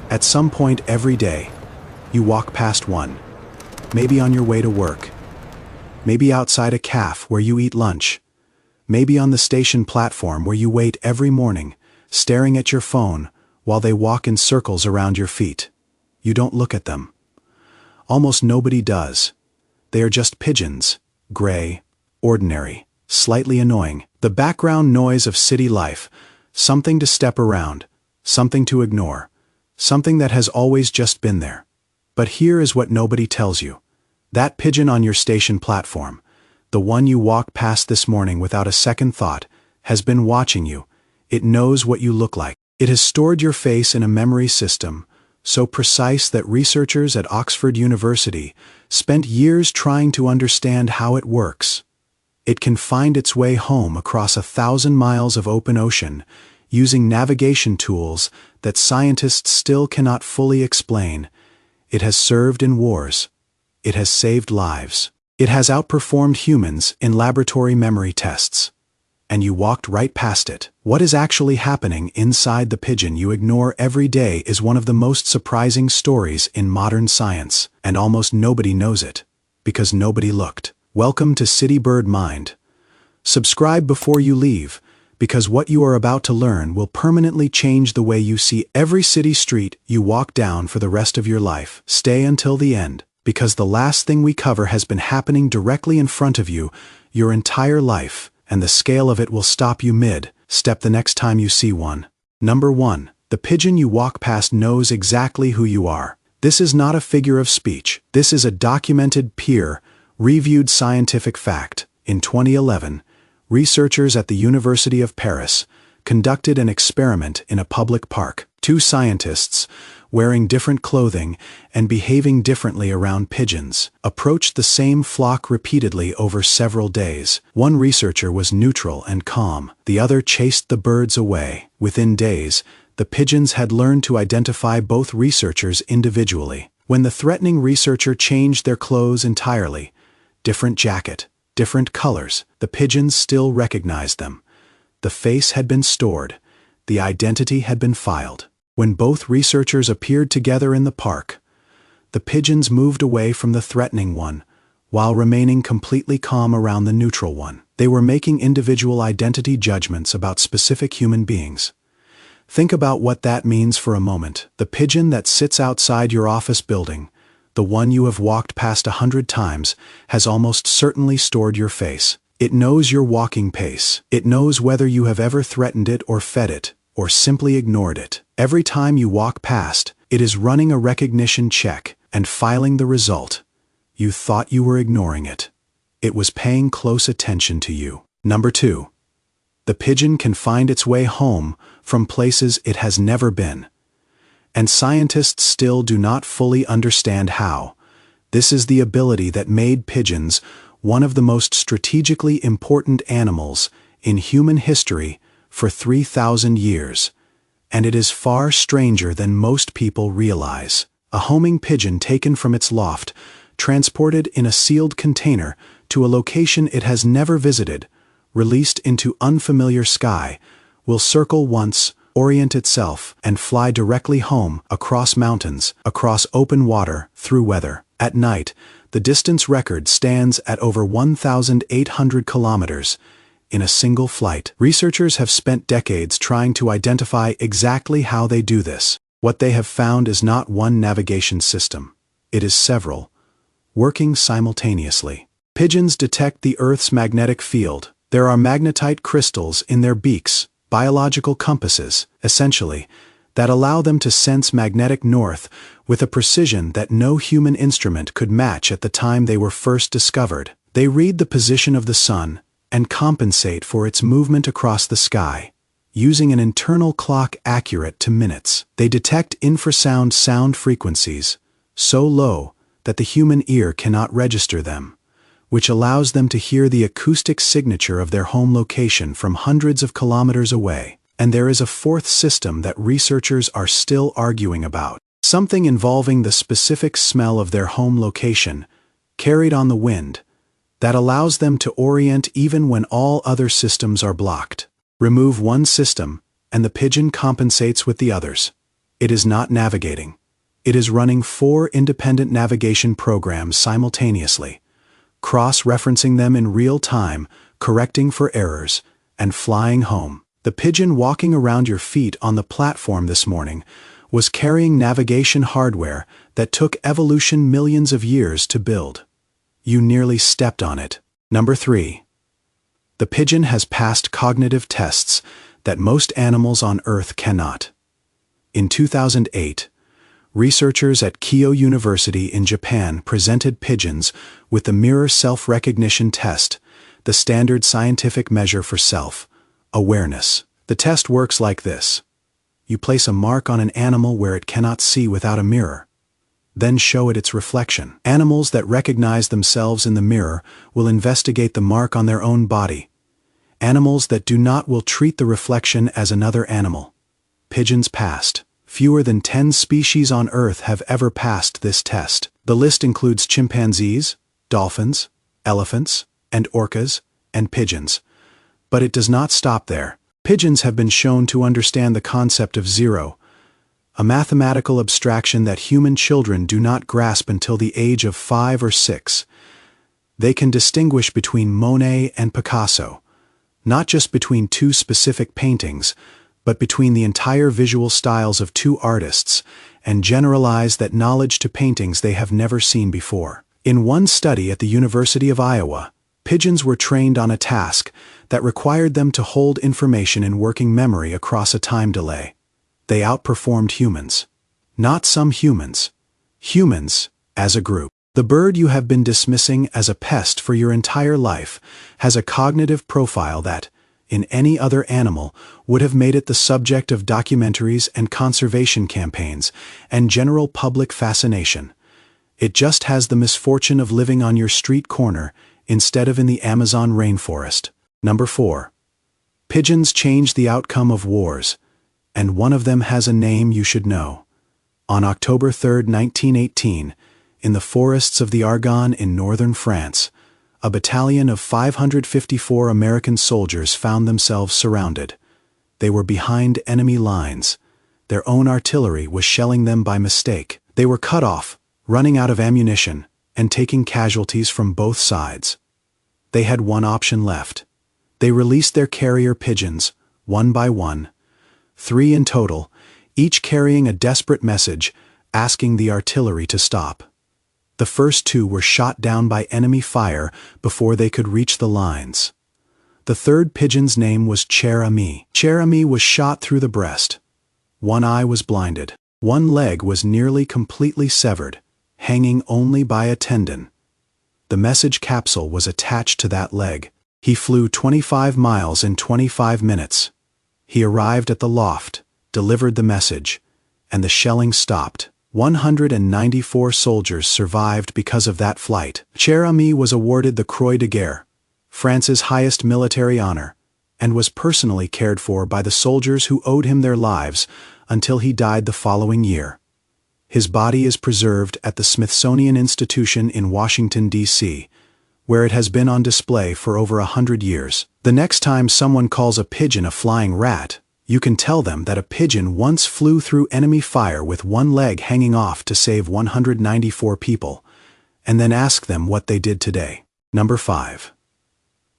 At some point every day, you walk past one, maybe on your way to work, maybe outside a cafe where you eat lunch, maybe on the station platform where you wait every morning, staring at your phone while they walk in circles around your feet. You don't look at them. Almost nobody does. They are just pigeons, gray, ordinary, slightly annoying. The background noise of city life, something to step around, something to ignore, something that has always just been there. But here is what nobody tells you. That pigeon on your station platform, the one you walked past this morning without a second thought, has been watching you. It knows what you look like. It has stored your face in a memory system so precise that researchers at Oxford University spent years trying to understand how it works. It can find its way home across 1,000 miles of open ocean using navigation tools that scientists still cannot fully explain. It has served in wars. It has saved lives. It has outperformed humans in laboratory memory tests. And you walked right past it. What is actually happening inside the pigeon you ignore every day is one of the most surprising stories in modern science, and almost nobody knows it, because nobody looked. Welcome to City Bird Mind. Subscribe before you leave, because what you are about to learn will permanently change the way you see every city street you walk down for the rest of your life. Stay until the end, because the last thing we cover has been happening directly in front of you your entire life, and the scale of it will stop you mid-step the next time you see one. Number 1. The pigeon you walk past knows exactly who you are. This is not a figure of speech. This is a documented, peer-reviewed scientific fact. In 2011, researchers at the University of Paris conducted an experiment in a public park. Two scientists, wearing different clothing and behaving differently around pigeons, approached the same flock repeatedly over several days. One researcher was neutral and calm. The other chased the birds away. Within days, the pigeons had learned to identify both researchers individually. When the threatening researcher changed their clothes entirely, different jacket, different colors, the pigeons still recognized them. The face had been stored. The identity had been filed. When both researchers appeared together in the park, the pigeons moved away from the threatening one, while remaining completely calm around the neutral one. They were making individual identity judgments about specific human beings. Think about what that means for a moment. The pigeon that sits outside your office building, the one you have walked past 100 times, has almost certainly stored your face. It knows your walking pace. It knows whether you have ever threatened it or fed it, or simply ignored it. Every time you walk past, it is running a recognition check and filing the result. You thought you were ignoring it. It was paying close attention to you. Number 2. The pigeon can find its way home from places it has never been. And scientists still do not fully understand how. This is the ability that made pigeons one of the most strategically important animals in human history for 3,000 years. And it is far stranger than most people realize. A homing pigeon taken from its loft, transported in a sealed container to a location it has never visited, released into unfamiliar sky, will circle once, orient itself, and fly directly home, across mountains, across open water, through weather. At night, the distance record stands at over 1,800 kilometers, in a single flight. Researchers have spent decades trying to identify exactly how they do this. What they have found is not one navigation system. It is several, working simultaneously. Pigeons detect the Earth's magnetic field. There are magnetite crystals in their beaks, biological compasses, essentially, that allow them to sense magnetic north with a precision that no human instrument could match at the time they were first discovered. They read the position of the sun and compensate for its movement across the sky, using an internal clock accurate to minutes. They detect infrasound sound frequencies, so low that the human ear cannot register them, which allows them to hear the acoustic signature of their home location from hundreds of kilometers away. And there is a fourth system that researchers are still arguing about, something involving the specific smell of their home location, carried on the wind, that allows them to orient even when all other systems are blocked. Remove one system, and the pigeon compensates with the others. It is not navigating. It is running 4 independent navigation programs simultaneously, cross-referencing them in real time, correcting for errors, and flying home. The pigeon walking around your feet on the platform this morning was carrying navigation hardware that took evolution millions of years to build. You nearly stepped on it. Number 3. The pigeon has passed cognitive tests that most animals on Earth cannot. In 2008, researchers at Keio University in Japan presented pigeons with the mirror self-recognition test, the standard scientific measure for self-awareness. The test works like this. You place a mark on an animal where it cannot see without a mirror. Then show it its reflection. Animals that recognize themselves in the mirror will investigate the mark on their own body. Animals that do not will treat the reflection as another animal. Pigeons passed. Fewer than 10 species on Earth have ever passed this test. The list includes chimpanzees, dolphins, elephants, and orcas, and pigeons. But it does not stop there. Pigeons have been shown to understand the concept of zero, a mathematical abstraction that human children do not grasp until the age of 5 or 6. They can distinguish between Monet and Picasso, not just between 2 specific paintings, but between the entire visual styles of 2 artists, and generalize that knowledge to paintings they have never seen before. In one study at the University of Iowa, pigeons were trained on a task that required them to hold information in working memory across a time delay. They outperformed humans. Not some humans. Humans as a group. The bird you have been dismissing as a pest for your entire life has a cognitive profile that, in any other animal, would have made it the subject of documentaries and conservation campaigns and general public fascination. It just has the misfortune of living on your street corner instead of in the Amazon rainforest. Number 4. Pigeons change the outcome of wars, and one of them has a name you should know. On October 3, 1918, in the forests of the Argonne in northern France, a battalion of 554 American soldiers found themselves surrounded. They were behind enemy lines. Their own artillery was shelling them by mistake. They were cut off, running out of ammunition, and taking casualties from both sides. They had one option left. They released their carrier pigeons, one by one, 3 in total, each carrying a desperate message, asking the artillery to stop. The first 2 were shot down by enemy fire before they could reach the lines. The third pigeon's name was Cher Ami. Cher Ami was shot through the breast. One eye was blinded. One leg was nearly completely severed, hanging only by a tendon. The message capsule was attached to that leg. He flew 25 miles in 25 minutes. He arrived at the loft, delivered the message, and the shelling stopped. 194 soldiers survived because of that flight. Cher Ami was awarded the Croix de Guerre, France's highest military honor, and was personally cared for by the soldiers who owed him their lives until he died the following year. His body is preserved at the Smithsonian Institution in Washington, D.C., where it has been on display for over 100 years. The next time someone calls a pigeon a flying rat, you can tell them that a pigeon once flew through enemy fire with one leg hanging off to save 194 people, and then ask them what they did today. Number 5.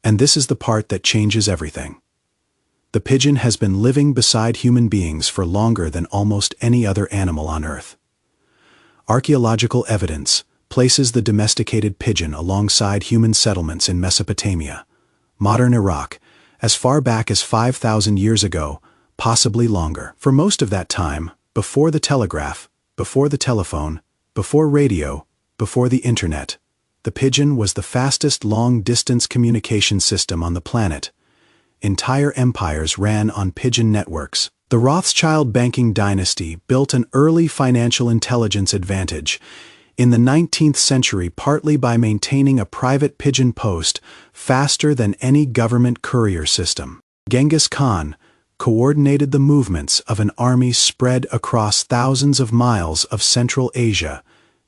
And this is the part that changes everything. The pigeon has been living beside human beings for longer than almost any other animal on Earth. Archaeological evidence places the domesticated pigeon alongside human settlements in Mesopotamia, modern Iraq, as far back as 5,000 years ago, possibly longer. For most of that time, before the telegraph, before the telephone, before radio, before the internet, the pigeon was the fastest long-distance communication system on the planet. Entire empires ran on pigeon networks. The Rothschild banking dynasty built an early financial intelligence advantage in the 19th century partly by maintaining a private pigeon post faster than any government courier system. Genghis Khan coordinated the movements of an army spread across thousands of miles of Central Asia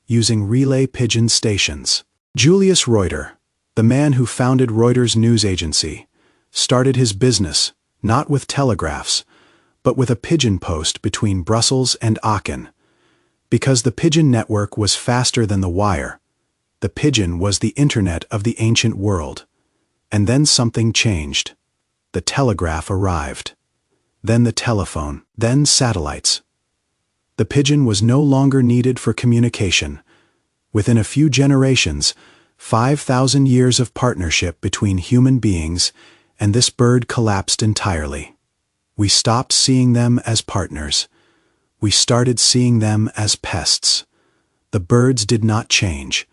using relay pigeon stations. Julius Reuter, the man who founded Reuters news agency, started his business not with telegraphs, but with a pigeon post between Brussels and Aachen. Because the pigeon network was faster than the wire, the pigeon was the internet of the ancient world. And then something changed. The telegraph arrived. Then the telephone, then satellites. The pigeon was no longer needed for communication. Within a few generations, 5,000 years of partnership between human beings, and this bird collapsed entirely. We stopped seeing them as partners. We started seeing them as pests. The birds did not change.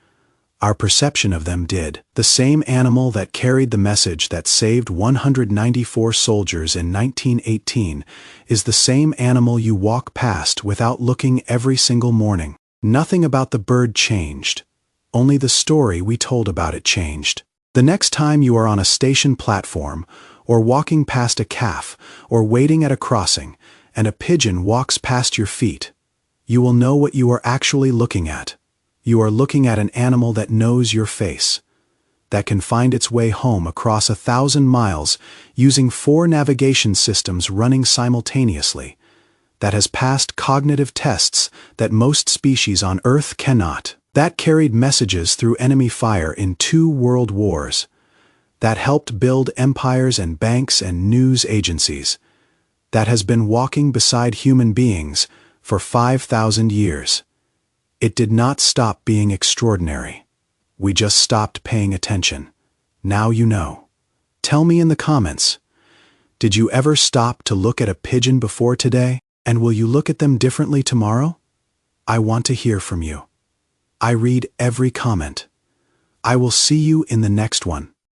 Our perception of them did. The same animal that carried the message that saved 194 soldiers in 1918 is the same animal you walk past without looking every single morning. Nothing about the bird changed. Only the story we told about it changed. The next time you are on a station platform, or walking past a calf, or waiting at a crossing, and a pigeon walks past your feet, you will know what you are actually looking at. You are looking at an animal that knows your face, that can find its way home across 1,000 miles using 4 navigation systems running simultaneously, that has passed cognitive tests that most species on Earth cannot, that carried messages through enemy fire in 2 world wars, that helped build empires and banks and news agencies, that has been walking beside human beings for 5,000 years. It did not stop being extraordinary. We just stopped paying attention. Now you know. Tell me in the comments, did you ever stop to look at a pigeon before today? And will you look at them differently tomorrow? I want to hear from you. I read every comment. I will see you in the next one.